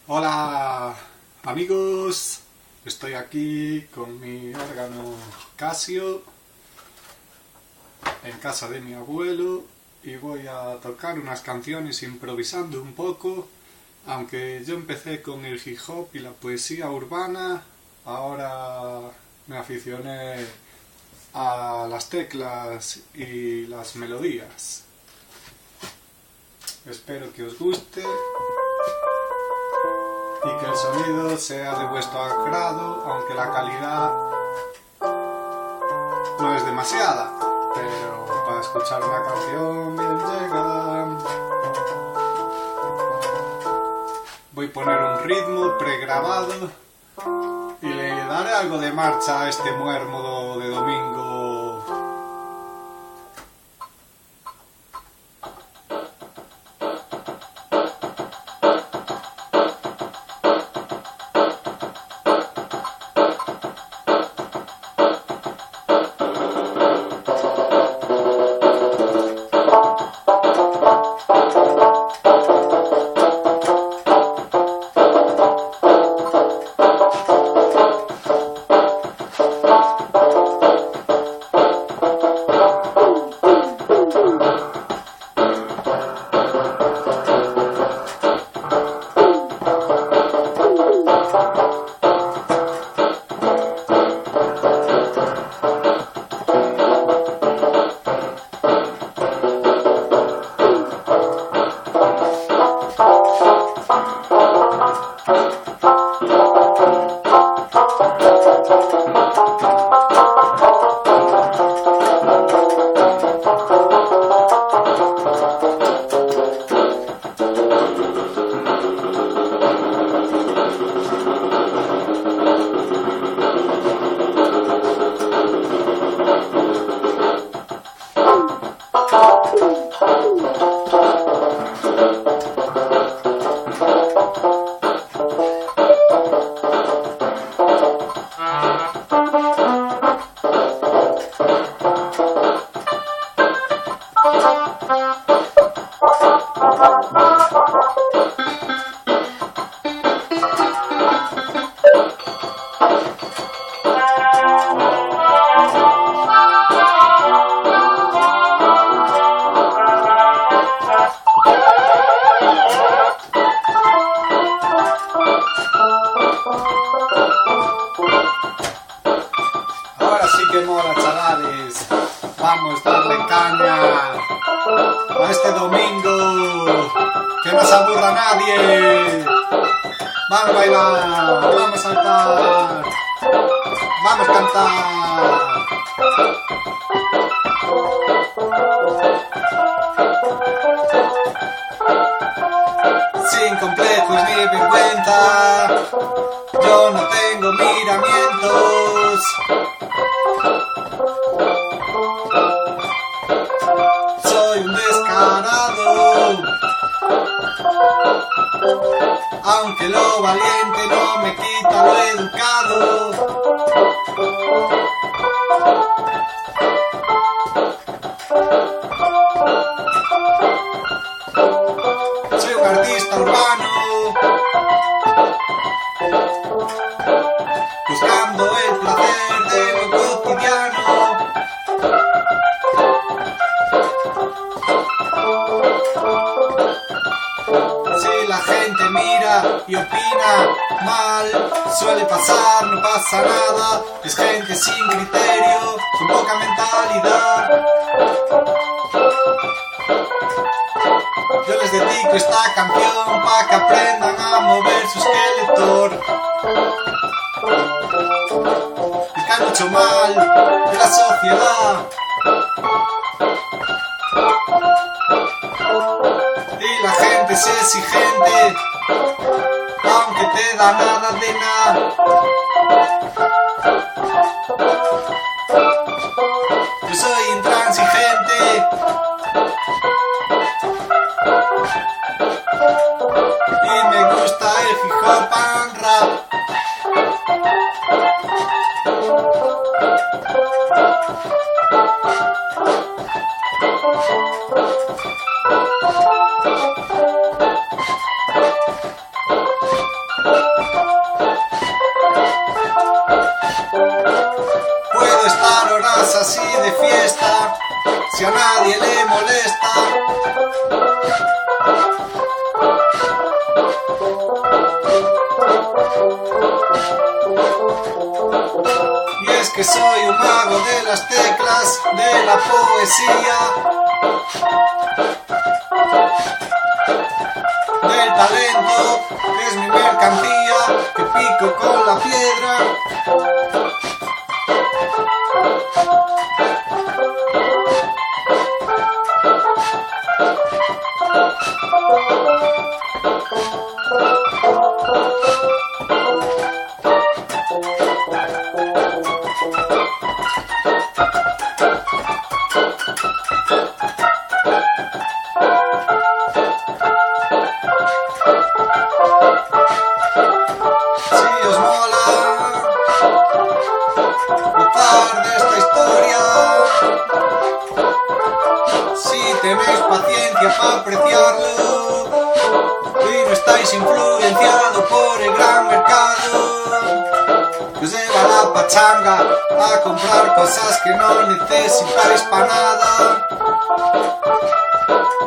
Hola amigos, estoy aquí con mi órgano Casio en casa de mi abuelo y voy a tocar unas canciones improvisando un poco. Aunque yo empecé con el hip hop y la poesía urbana, ahora me aficioné a las teclas y las melodías. Espero que os guste y que el sonido sea de vuestro agrado, aunque la calidad no es demasiada, pero para escuchar una canción bien llega. Voy a poner un ritmo pregrabado y le daré algo de marcha a este muérmodo de domingo. Ahora sí que mola, chavales. Vamos a darle caña a este domingo. Que no se aburra nadie. Vamos a bailar, vamos a saltar, vamos a cantar. Sin complejos ni vergüenza, yo no tengo miramientos. Soy un descarado, aunque lo valiente no me quita lo educado. Soy un artista urbano, buscando el placer de lo cotidiano. Si la gente mira y opina mal, suele pasar, no pasa nada. Es gente sin criterio, con poca mentalidad. Yo les dedico esta canción para que aprendan a mover su esqueleto. Es que hay mucho mal de la sociedad y la gente es exigente, aunque te da nada de nada. Yo soy intransigente y me gusta el hip hop and rap. si a nadie le molesta. Y es que soy un mago de las teclas, de la poesía, del talento, que es mi mercancía, que pico con la piedra. Si os mola gozar de esta historia, si tenéis paciencia para apreciarlo y no estáis influenciados por el gran mercado que os lleva a la pachanga a comprar cosas que no necesitáis para nada,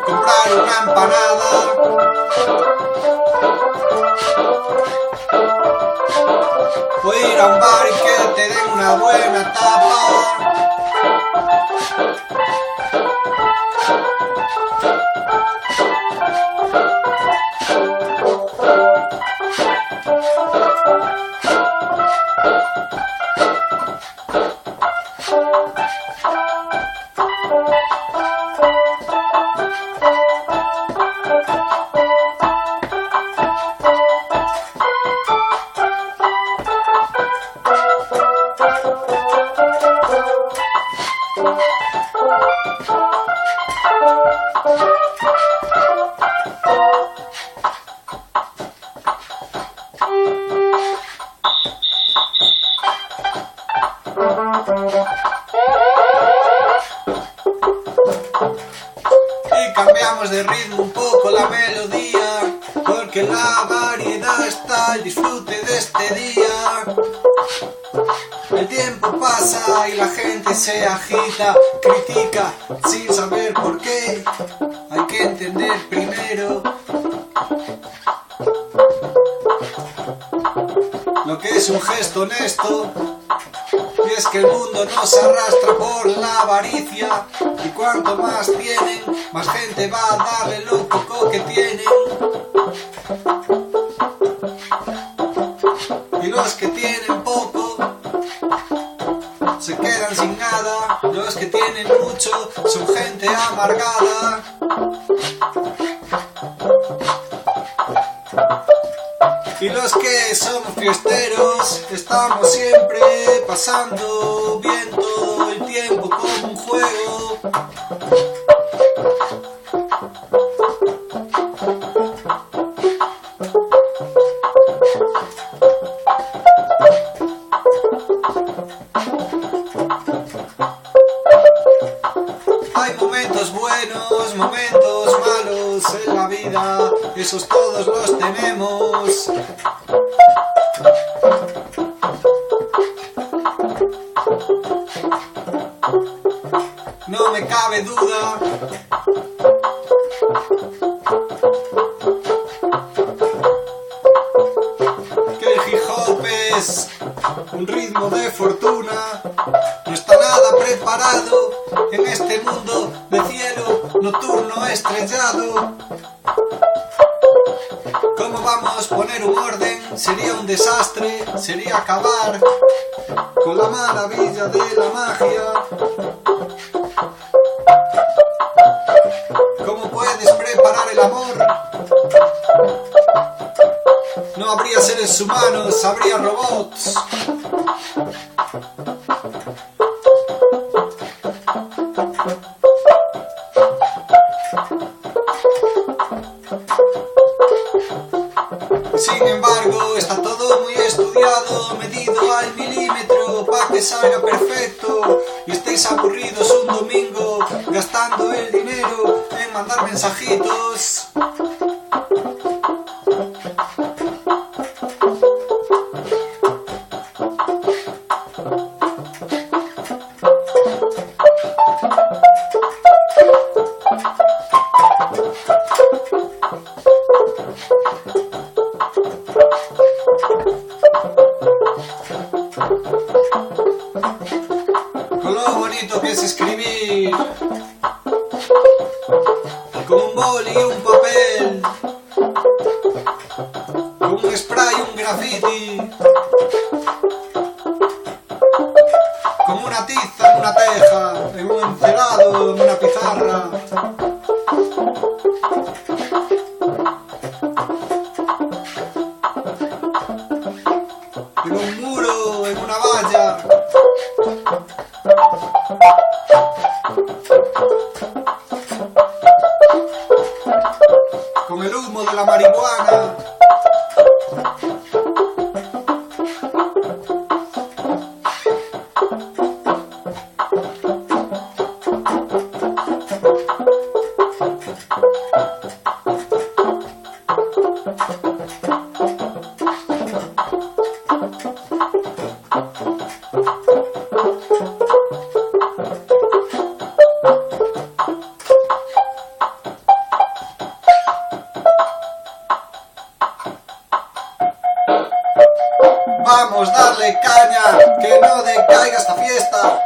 comprar una empanada, o ir a un bar y que te den una buena tapa. Y cambiamos de ritmo un poco la melodía, porque en la variedad está el disfrute de este día. El tiempo pasa y la gente se agita, critica sin saber por qué. Hay que entender primero lo que es un gesto honesto. Y es que el mundo nos arrastra por la avaricia, y cuanto más tienen, más gente va a darle lo poco que tienen. Y los que tienen poco se quedan sin nada, los que tienen mucho son gente amargada. Y los que somos fiesteros estamos siempre pasando bien todo el tiempo como un juego. Hay momentos buenos, momentos malos en la vida, esos todos los tenemos. No me cabe duda que el hip hop es un ritmo de fortuna. No está nada preparado en este mundo de cielo nocturno estrellado. ¿Cómo vamos a poner un orden? Sería un desastre, sería acabar con la maravilla de la magia. ¿Cómo puedes preparar el amor? No habría seres humanos, habría robots. Sin embargo, está todo muy estudiado, medido al milímetro para que salga perfecto y estéis aburridos un domingo gastando el dinero en mandar mensajitos. bonito que es escribir con un boli y un papel, con un spray y un graffiti, con una tiza en una teja, en un encerado, en una pizarra. En un muro, en una valla. Con el humo de la marihuana. Vamos, darle caña, que no decaiga esta fiesta.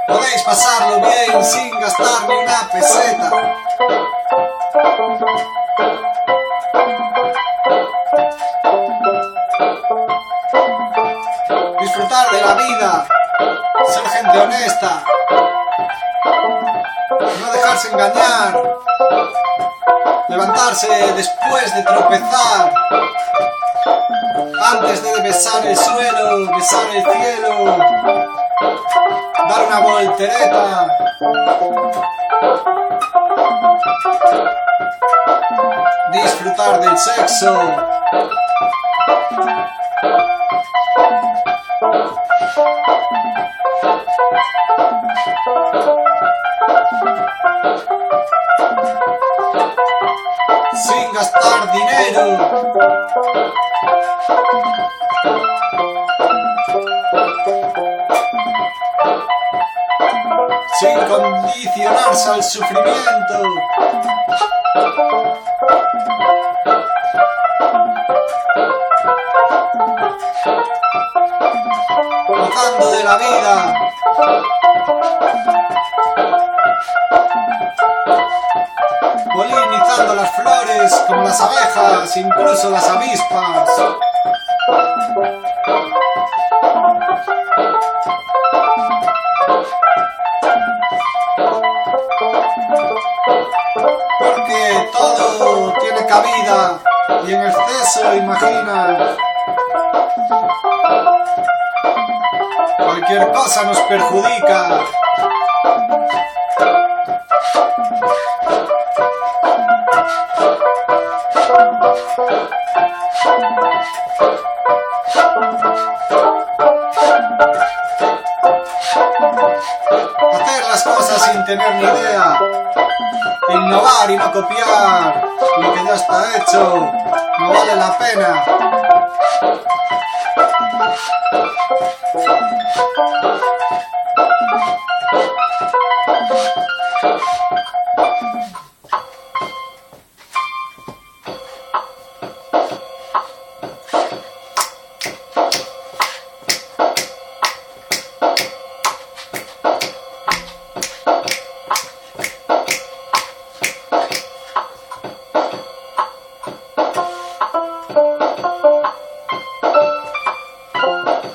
Podéis pasarlo bien sin gastar ni una peseta. Disfrutar de la vida, ser gente honesta. No dejarse engañar, levantarse después de tropezar, antes de besar el suelo, besar el cielo, dar una voltereta, disfrutar del sexo. Sin gastar dinero. Sin condicionarse al sufrimiento. Gozando de la vida. Polinizando las flores como las abejas, incluso las avispas. Porque todo tiene cabida y en exceso, imagina. Cualquier cosa nos perjudica. Hacer las cosas sin tener ni idea. Innovar y no copiar lo que ya está hecho. No vale la pena.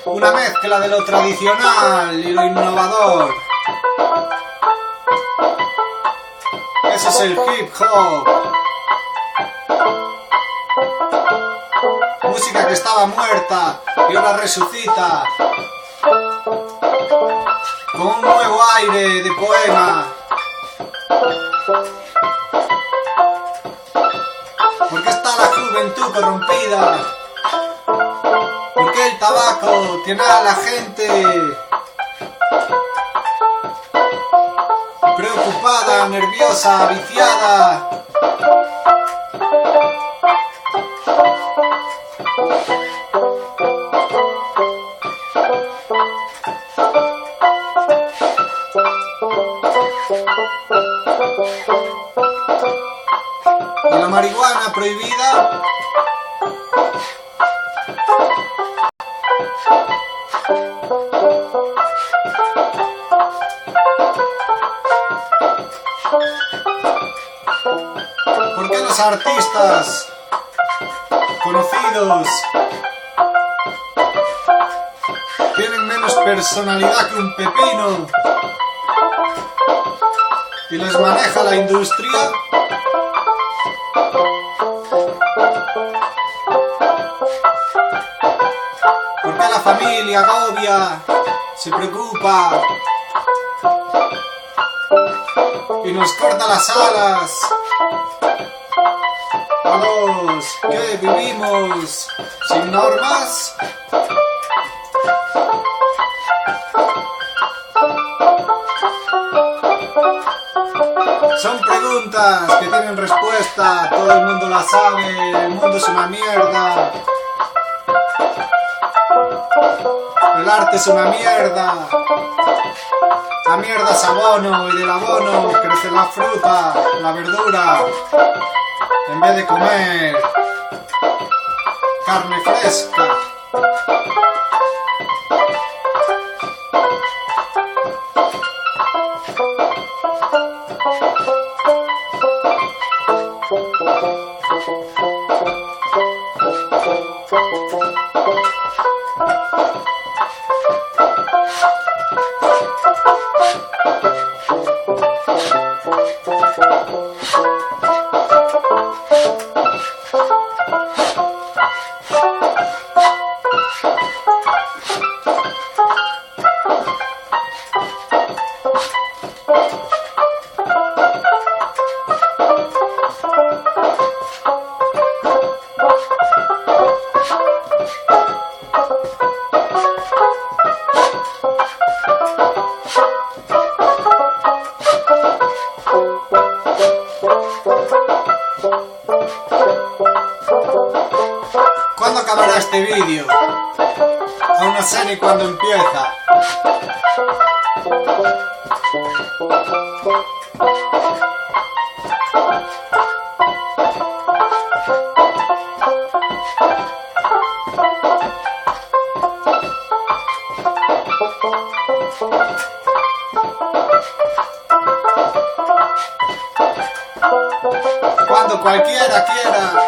Una mezcla de lo tradicional y lo innovador. Eso es el hip hop. Música que estaba muerta y ahora resucita con un nuevo aire de poema. ¿Por qué está la juventud corrompida? ¿Por qué el tabaco tiene a la gente preocupada, nerviosa, viciada? Y la marihuana Estos artistas conocidos tienen menos personalidad que un pepino y les maneja la industria. Porque la familia agobia, se preocupa y nos corta las alas a los que vivimos sin normas. Son preguntas que tienen respuesta, todo el mundo la sabe, el mundo es una mierda. El arte es una mierda. La mierda es abono y del abono crece la fruta, la verdura. En vez de comer carne fresca. ¿Cuándo acabará este vídeo? Aún no sé ni cuándo empieza. Cuando cualquiera quiera.